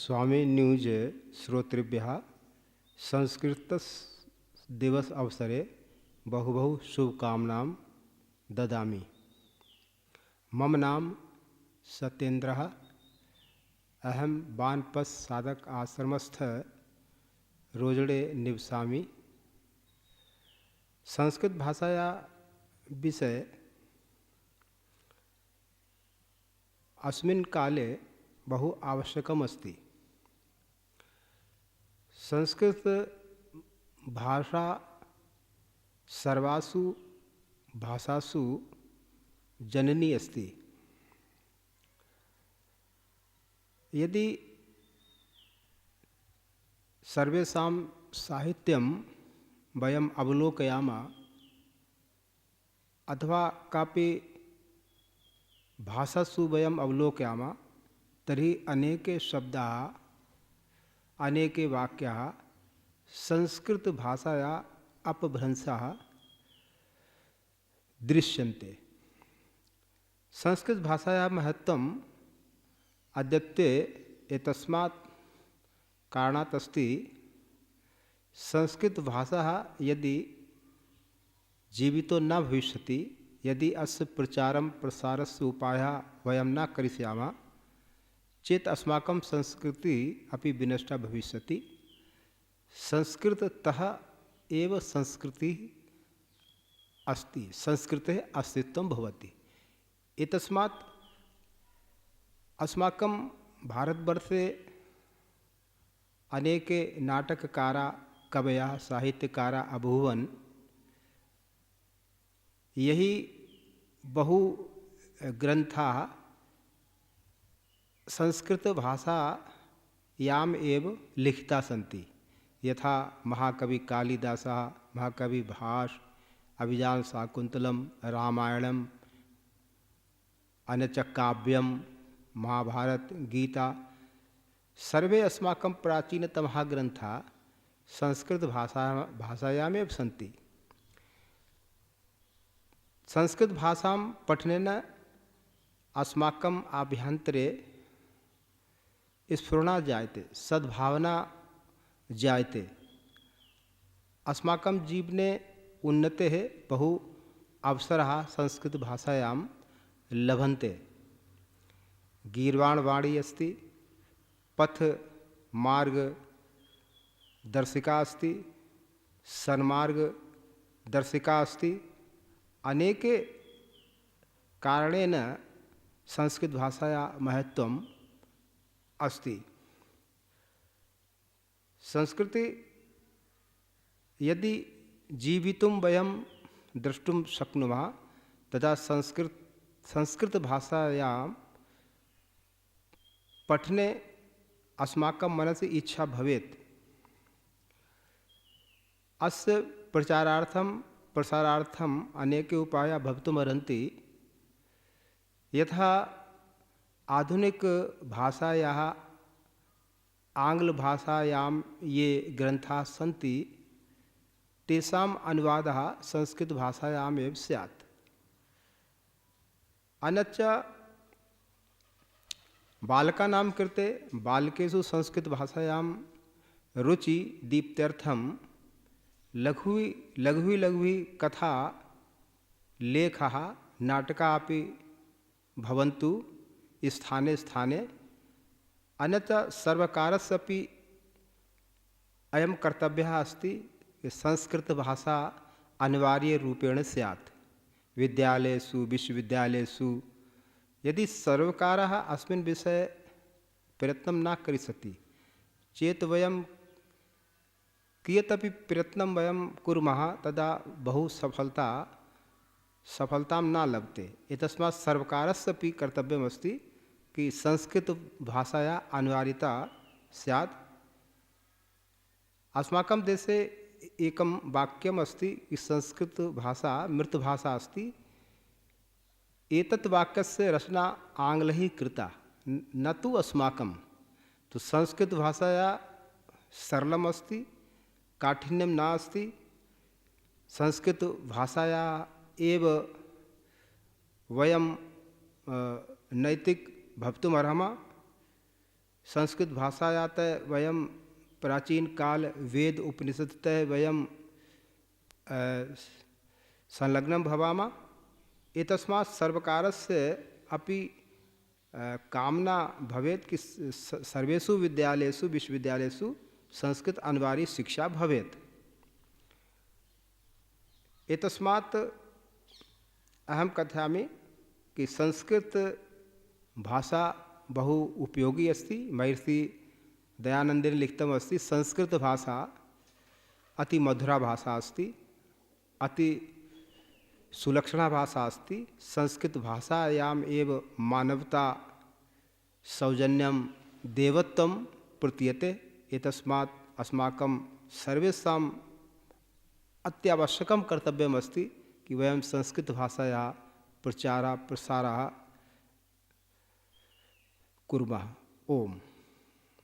स्वामी news श्रोतृभ्यः Sanskrit दिवस अवसरे बहु शुभकामनां ददामि। मम नाम सत्येन्द्रः। अहं वानपस साधक आश्रमस्थ रोजड़े निवसामि। संस्कृत भाषाया विषय अस्मिन् काले बहु आवश्यकम् अस्ति। संस्कृत भाषा सर्वासु भाषासु जननी अस्ति। यदि सर्वेषां साहित्यं वयम् अवलोकयामः अथवा कापि भाषासु वयम् अवलोकयामः तर्हि अनेके शब्दाः अनेके वाक्याः संस्कृतभाषाया अपभ्रंशाः दृश्यन्ते। संस्कृतभाषायाः महत्त्वम् अद्यत्वे एतस्मात् कारणात् अस्ति। संस्कृतभाषा यदि जीवितो न भविष्यति, यदि अस्य प्रचारं प्रसारस्य उपायः वयं न करिष्यामः चेत् अस्माकं संस्कृतिः अपि विनष्टा भविष्यति। संस्कृततः एव संस्कृतिः अस्ति, संस्कृतेः अस्तित्वं भवति। एतस्मात् अस्माकं भारतवर्षे अनेके नाटककाराः कवयः साहित्यकाराः अभूवन्। यही बहु ग्रंथाः संस्कृतभाषायाम् एव लिखिताः सन्ति। यथा महाकवि कालिदासः, महाकवि भास, अभिज्ञानशाकुन्तलं, रामायणम्, अन्यच्च काव्यं, महाभारत, गीता, सर्वे अस्माकं प्राचीनतमः ग्रन्थाः संस्कृतभाषायामेव सन्ति। संस्कृतभाषां पठनेन अस्माकम् आभ्यन्तरे स्फुरणा जायते, सद्भावना जायते। अस्माकं जीवने उन्नतेः बहु अवसरः संस्कृतभाषायां लभन्ते। गीर्वाणवाणी अस्ति, पथ मार्ग दर्शिका अस्ति, सन्मार्ग दर्शिका अस्ति। अनेके कारणेन संस्कृतभाषाया महत्त्वम् अस्ति। संस्कृति यदि जीवितुं वयं द्रष्टुं शक्नुमः तदा संस्कृतभाषायां पठने अस्माकं मनसि इच्छा भवेत्। अस्य प्रसारार्थम् अनेके उपायाः भवितुमर्हन्ति। यथा आधुनिकभाषायाः आङ्ग्लभाषायां ये ग्रन्थाः सन्ति तेषाम् अनुवादः संस्कृतभाषायामेव स्यात्। अन्यच्च बालकानां कृते बालकेषु संस्कृतभाषायां रुचि दीप्त्यर्थं लघु कथा लेखः नाटकाः अपि भवन्तु स्थाने स्थाने। अन्यथा सर्वकारस्य अपि अयं कर्तव्यः अस्ति कि संस्कृतभाषा अनिवार्यरूपेण स्यात्। विद्यालयेषु विश्वविद्यालयेषु यदि सर्वकारः अस्मिन् विषये प्रयत्नं न करिष्यति चेत् वयं कियदपि प्रयत्नं वयं कुर्मः तदा बहु सफलतां न लभते। एतस्मात् सर्वकारस्य अपि कर्तव्यमस्ति कि संस्कृतभाषाया अनिवार्यता स्यात्। अस्माकं देशे एकं वाक्यम् अस्ति कि संस्कृतभाषा मृतभाषा अस्ति। एतत् वाक्यस्य रचना आङ्ग्लैः कृता, न तु अस्माकं। तो संस्कृतभाषाया सरलम् अस्ति, काठिन्यं नास्ति। संस्कृतभाषाया एव वयं नैतिक भवितुमर्हमः। संस्कृतभाषायाः वयं प्राचीनकाल वेद उपनिषदतः वयं संलग्नं भवामः। एतस्मात् सर्वकारस्य अपि कामना भवेत् कि सर्वेषु विद्यालयेषु विश्वविद्यालयेषु संस्कृत अनिवार्य शिक्षा भवेत्। एतस्मात् अहं कथयामि कि संस्कृत भाषा बहु उपयोगी अस्ति। महर्षि दयानन्देन लिखितम् अस्ति, संस्कृत भाषा अति मधुरा भाषा अस्ति, अति सुलक्षणा भाषा अस्ति। संस्कृत भाषायाम् एव मानवता, सौजन्यं, देवत्वं प्रतीयते। एतस्मात् अस्माकं सर्वेषाम् अत्यावश्यकं कर्तव्यम् अस्ति कि वयं संस्कृतभाषायाः प्रचारः प्रसारः कुर्मः। ओम।